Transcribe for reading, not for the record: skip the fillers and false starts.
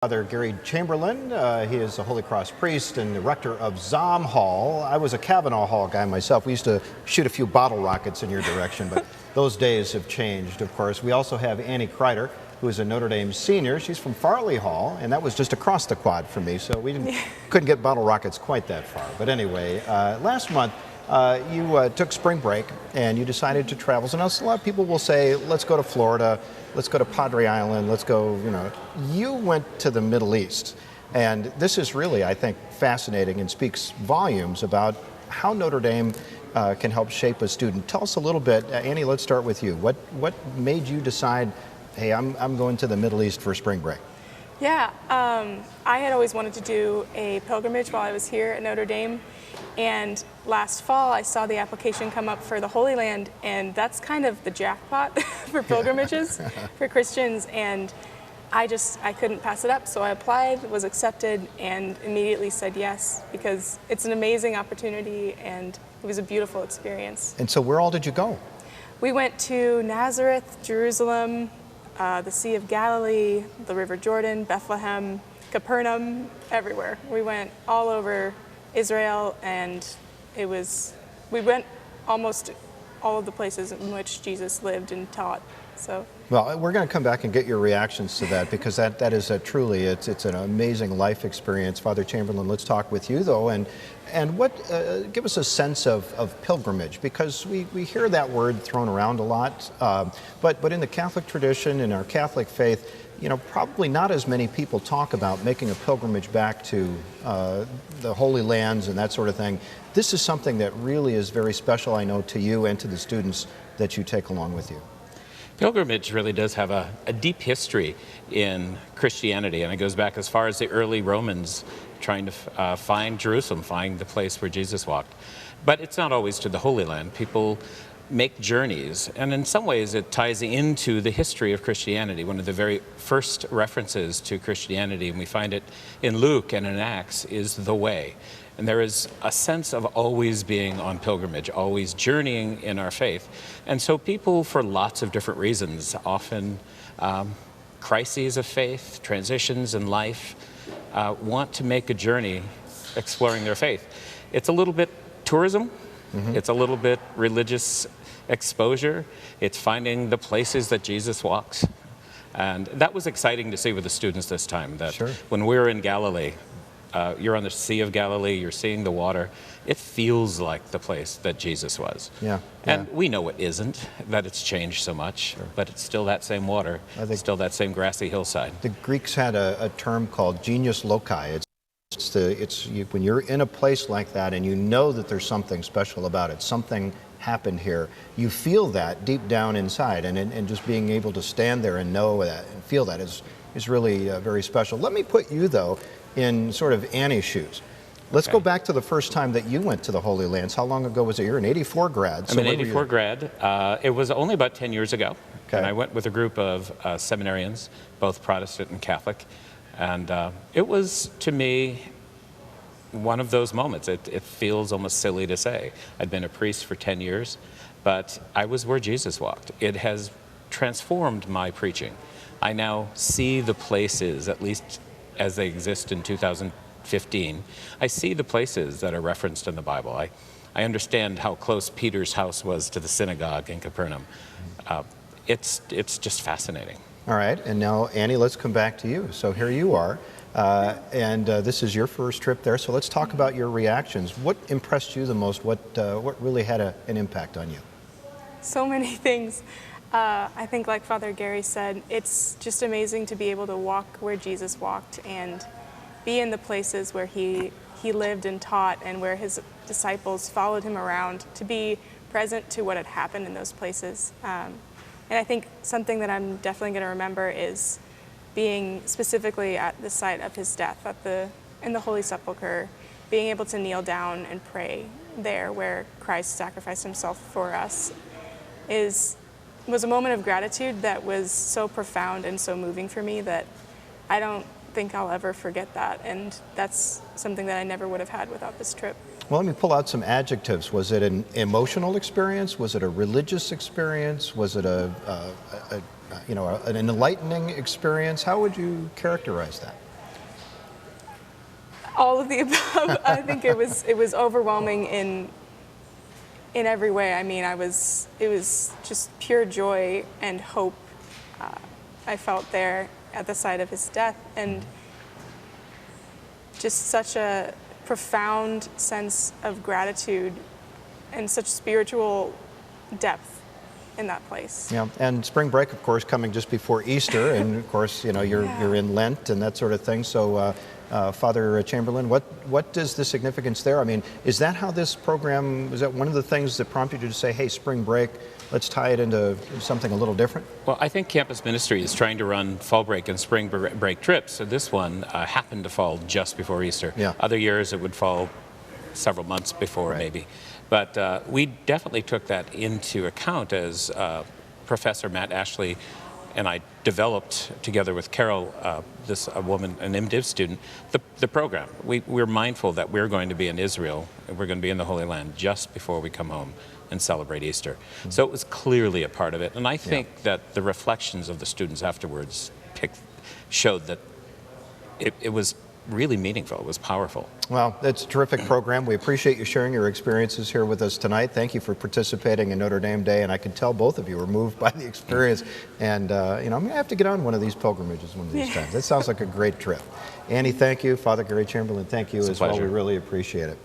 Father Gary Chamberlain. He is a Holy Cross priest and the rector of Zom Hall. I was a Kavanaugh Hall guy myself. We used to shoot a few bottle rockets in your direction, but those days have changed, of course. We also have Annie Crider, who is a Notre Dame senior. She's from Farley Hall, and that was just across the quad for me, so we couldn't get bottle rockets quite that far. But anyway, last month, you took spring break and you decided to travel. So now a lot of people will say, let's go to Florida, let's go to Padre Island, let's go, You went to the Middle East. And this is really, I think, fascinating and speaks volumes about how Notre Dame can help shape a student. Tell us a little bit, Annie, let's start with you. What made you decide, hey, I'm going to the Middle East for spring break? Yeah, I had always wanted to do a pilgrimage while I was here at Notre Dame. And last fall, I saw the application come up for the Holy Land, and that's kind of the jackpot for pilgrimages for Christians. And I couldn't pass it up. So I applied, was accepted, and immediately said yes, because it's an amazing opportunity and it was a beautiful experience. And so where all did you go? We went to Nazareth, Jerusalem, the Sea of Galilee, the River Jordan, Bethlehem, Capernaum, everywhere. We went all over Israel, and we went almost all of the places in which Jesus lived and taught. So, well, we're going to come back and get your reactions to that, because that is truly, it's an amazing life experience. Father Chamberlain, let's talk with you though, and give us a sense of pilgrimage, because we hear that word thrown around a lot, but in the Catholic tradition, in our Catholic faith, probably not as many people talk about making a pilgrimage back to the Holy Lands and that sort of thing. This is something that really is very special, I know, to you and to the students that you take along with you. Pilgrimage really does have a deep history in Christianity, and it goes back as far as the early Romans trying to find Jerusalem, find the place where Jesus walked. But it's not always to the Holy Land. People make journeys, and in some ways it ties into the history of Christianity. One of the very first references to Christianity, and we find it in Luke and in Acts, is the way. And there is a sense of always being on pilgrimage, always journeying in our faith. And so people, for lots of different reasons, often crises of faith, transitions in life, want to make a journey exploring their faith. It's a little bit tourism, it's a little bit religious exposure, it's finding the places that Jesus walks. And that was exciting to see with the students this time, that when we were in Galilee, you're on the Sea of Galilee, you're seeing the water, it feels like the place that Jesus was. And we know it isn't, that it's changed so much, but it's still that same water, it's still that same grassy hillside. The Greeks had a term called genius loci. When you're in a place like that and you know that there's something special about it, something happened here, you feel that deep down inside, and just being able to stand there and know that and feel that is really very special. Let me put you, though, in sort of Annie's shoes. Let's go back to the first time that you went to the Holy Lands. How long ago was it? You're an 84 grad. I'm an 84 grad. It was only about 10 years ago. And I went with a group of seminarians, both Protestant and Catholic. And it was, to me, one of those moments. It feels almost silly to say. I'd been a priest for 10 years, but I was where Jesus walked. It has transformed my preaching. I now see the places, at least as they exist in 2015, I see the places that are referenced in the Bible. I understand how close Peter's house was to the synagogue in Capernaum. It's just fascinating. All right, and now, Annie, let's come back to you. So here you are, and this is your first trip there, so let's talk about your reactions. What impressed you the most? What really had an impact on you? So many things. I think, like Father Gary said, it's just amazing to be able to walk where Jesus walked and be in the places where he lived and taught, and where his disciples followed him around, to be present to what had happened in those places. And I think something that I'm definitely going to remember is being specifically at the site of his death, in the Holy Sepulchre, being able to kneel down and pray there where Christ sacrificed himself for us was a moment of gratitude that was so profound and so moving for me that I don't think I'll ever forget that. And that's something that I never would have had without this trip. Well, let me pull out some adjectives. Was it an emotional experience? Was it a religious experience? Was it an enlightening experience? How would you characterize that? All of the above. I think it was overwhelming in every way. I mean, it was just pure joy and hope I felt there at the site of his death, and just such a profound sense of gratitude and such spiritual depth in that place. Yeah, and spring break, of course, coming just before Easter, and of course, you know, you're in Lent and that sort of thing. So, Father Chamberlain, what is the significance there? I mean, is that how this program, is that one of the things that prompted you to say, hey, spring break, let's tie it into something a little different? Well, I think campus ministry is trying to run fall break and spring break trips. So this one happened to fall just before Easter. Yeah. Other years it would fall several months before, maybe. But we definitely took that into account as Professor Matt Ashley and I developed, together with Carol, a woman, an MDiv student, the program. We're mindful that we're going to be in Israel, and we're going to be in the Holy Land just before we come home and celebrate Easter. Mm-hmm. So it was clearly a part of it. And I think that the reflections of the students afterwards showed that it was really meaningful. It was powerful. Well, it's a terrific program. We appreciate you sharing your experiences here with us tonight. Thank you for participating in Notre Dame Day, and I can tell both of you were moved by the experience. And, you know, I'm going to have to get on one of these pilgrimages one of these times. That sounds like a great trip. Annie, thank you. Father Gary Chamberlain, thank you as well. We really appreciate it.